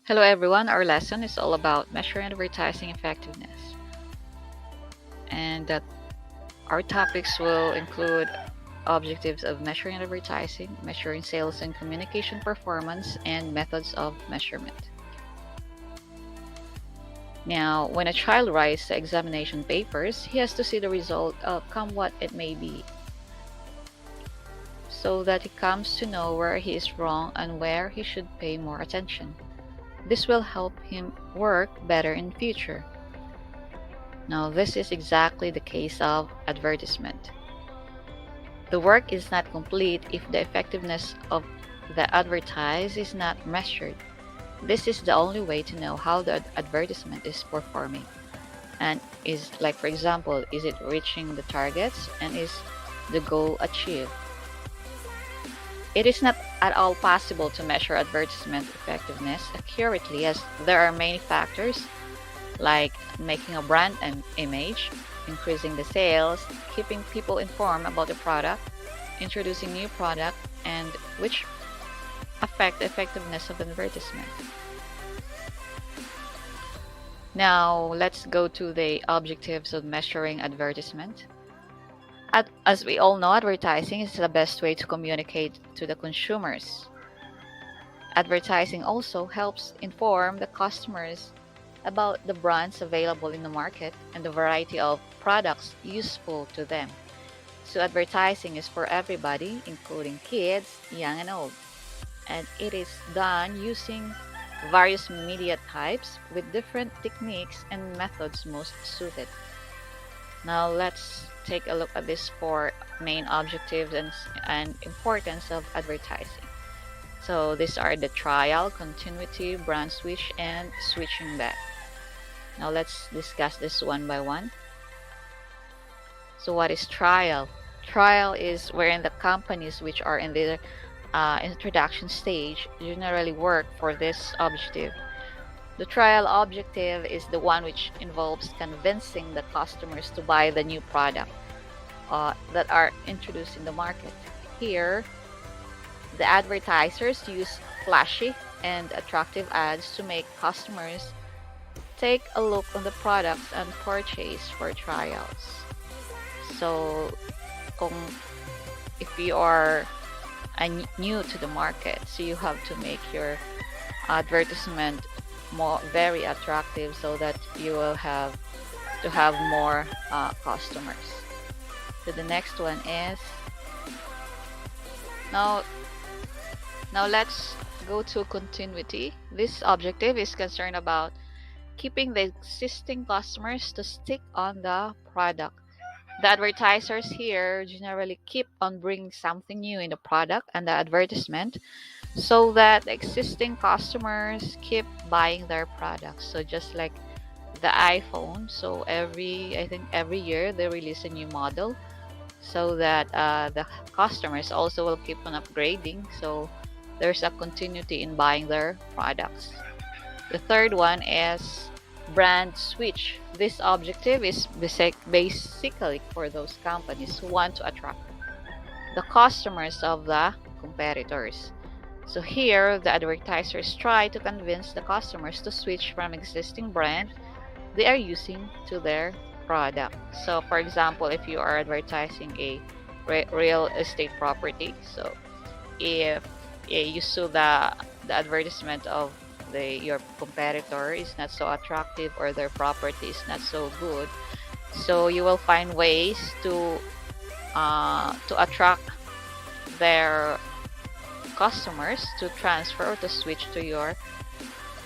Hello everyone, our lesson is all about measuring advertising effectiveness. And that our topics will include objectives of measuring advertising, measuring sales and communication performance, and methods of measurement. Now, when a child writes the examination papers, he has to see the result come what it may be, so that he comes to know where he is wrong and where he should pay more attention. This will help him work better in future. Now, this is exactly the case of advertisement. The work is not complete if the effectiveness of the advertise is not measured. This is the only way to know how the advertisement is performing. And is like, for example, is it reaching the targets and is the goal achieved? It is not at all possible to measure advertisement effectiveness accurately, as there are many factors like making a brand and image, increasing the sales, keeping people informed about the product, introducing new product, and which affect the effectiveness of advertisement. Now, let's go to the objectives of measuring advertisement. As we all know, advertising is the best way to communicate to the consumers. Advertising also helps inform the customers about the brands available in the market and the variety of products useful to them. So advertising is for everybody, including kids, young and old. And it is done using various media types with different techniques and methods most suited. Now let's take a look at these four main objectives and importance of advertising. So these are the trial, continuity, brand switch, and switching back. Now let's discuss this one by one. So what is trial? Trial is wherein the companies which are in the introduction stage generally work for this objective. The trial objective is the one which involves convincing the customers to buy the new product that are introduced in the market. Here, the advertisers use flashy and attractive ads to make customers take a look on the products and purchase for trials. So, kung if you are new to the market, so you have to make your advertisement more very attractive so that you will have to have more customers. So the next one is now let's go to continuity. This objective is concerned about keeping the existing customers to stick on the product. The advertisers here generally keep on bringing something new in the product and the advertisement so that the existing customers keep buying their products. So just like the iPhone, so I think every year they release a new model so that the customers also will keep on upgrading. So there's a continuity in buying their products. The third one is brand switch. This objective is basically for those companies who want to attract the customers of the competitors. So here, the advertisers try to convince the customers to switch from existing brand they are using to their product. So for example, if you are advertising a real estate property, so if you saw the advertisement of your competitor is not so attractive or their property is not so good, so you will find ways to attract their customers to transfer or to switch to your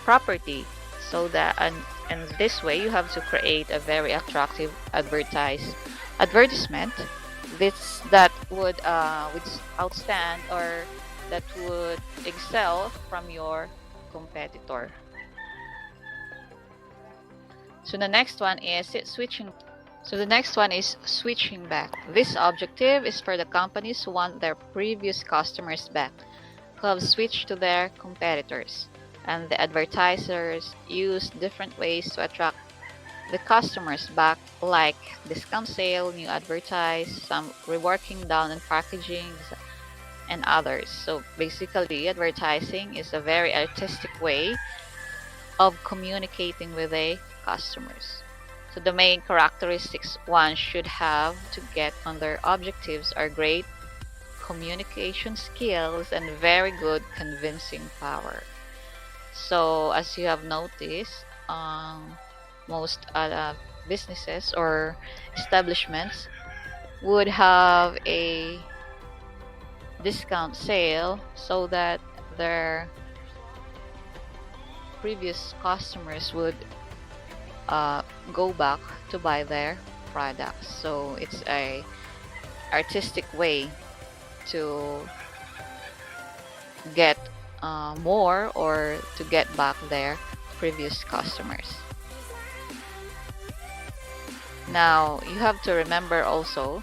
property. So that and this way you have to create a very attractive advertisement this that would outstand or that would excel from your competitor. So the next one is switching. So the next one is switching back. This objective is for the companies who want their previous customers back, who have switched to their competitors. And the advertisers use different ways to attract the customers back, like discount sale, new advertise, some reworking down and packaging, and others. So basically, advertising is a very artistic way of communicating with a customers. So the main characteristics one should have to get on their objectives are great communication skills and very good convincing power. So as you have noticed, most businesses or establishments would have a discount sale so that their previous customers would uh, go back to buy their products. So it's a artistic way to get more or to get back their previous customers. Now you have to remember also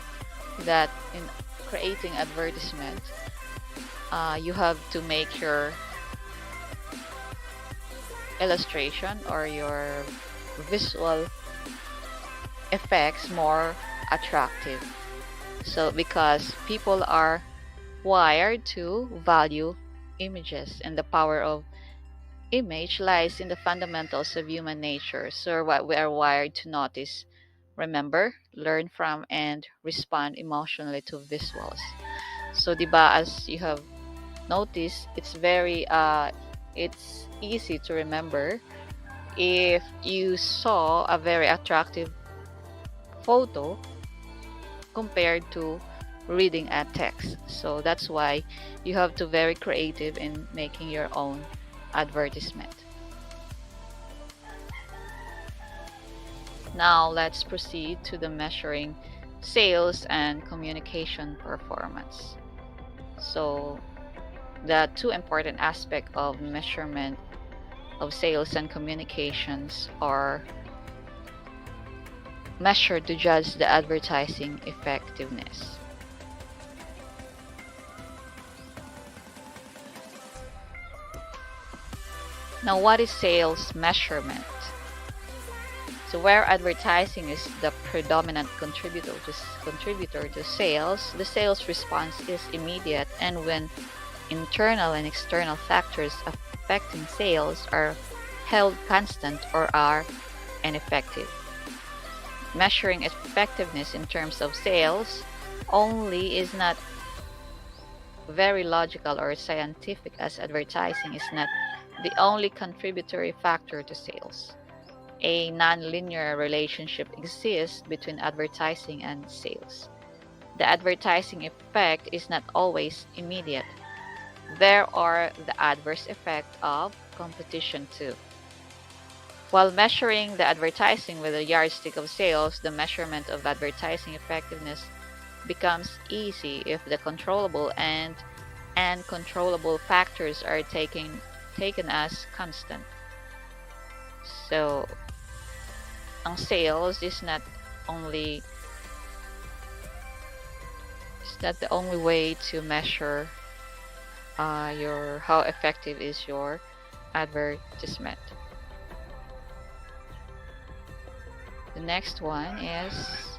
that in creating advertisement, you have to make your illustration or your visual effects more attractive. So because people are wired to value images, and the power of image lies in the fundamentals of human nature. So what we are wired to notice, remember, learn from, and respond emotionally to visuals. So diba, as you have noticed, it's easy to remember if you saw a very attractive photo compared to reading a text. So that's why you have to very creative in making your own advertisement. Now let's proceed to the measuring sales and communication performance. So the two important aspects of measurement of sales and communications are measured to judge the advertising effectiveness. Now, what is sales measurement? So where advertising is the predominant contributor to sales, the sales response is immediate, and when internal and external factors affecting sales are held constant or are ineffective. Measuring effectiveness in terms of sales only is not very logical or scientific, as advertising is not the only contributory factor to sales. A non-linear relationship exists between advertising and sales. The advertising effect is not always immediate. There are the adverse effect of competition too. While measuring the advertising with a yardstick of sales, the measurement of advertising effectiveness becomes easy if the controllable and uncontrollable factors are taken as constant. So, ang sales only is not the only way to measure your how effective is your advertisement. The next one is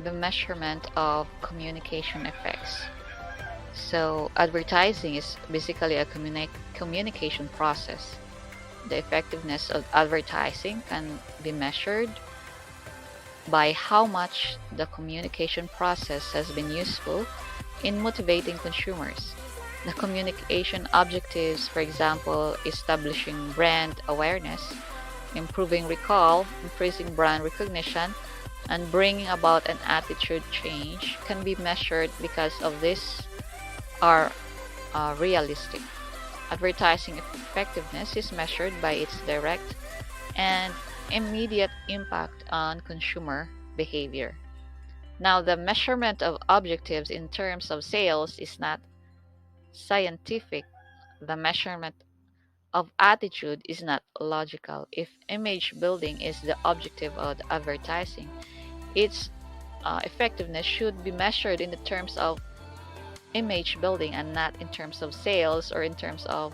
the measurement of communication effects. So advertising is basically a communication process. The effectiveness of advertising can be measured by how much the communication process has been useful in motivating consumers. The communication objectives, for example, establishing brand awareness, improving recall, increasing brand recognition, and bringing about an attitude change, can be measured because of this are realistic. Advertising effectiveness is measured by its direct and immediate impact on consumer behavior. Now, the measurement of objectives in terms of sales is not scientific. The measurement of attitude is not logical. If image building is the objective of the advertising, its effectiveness should be measured in the terms of image building and not in terms of sales or in terms of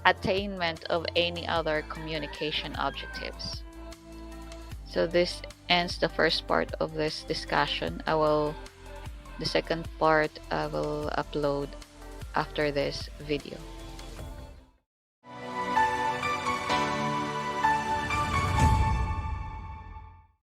attainment of any other communication objectives. So this ends the first part of this discussion. The second part I will upload after this video.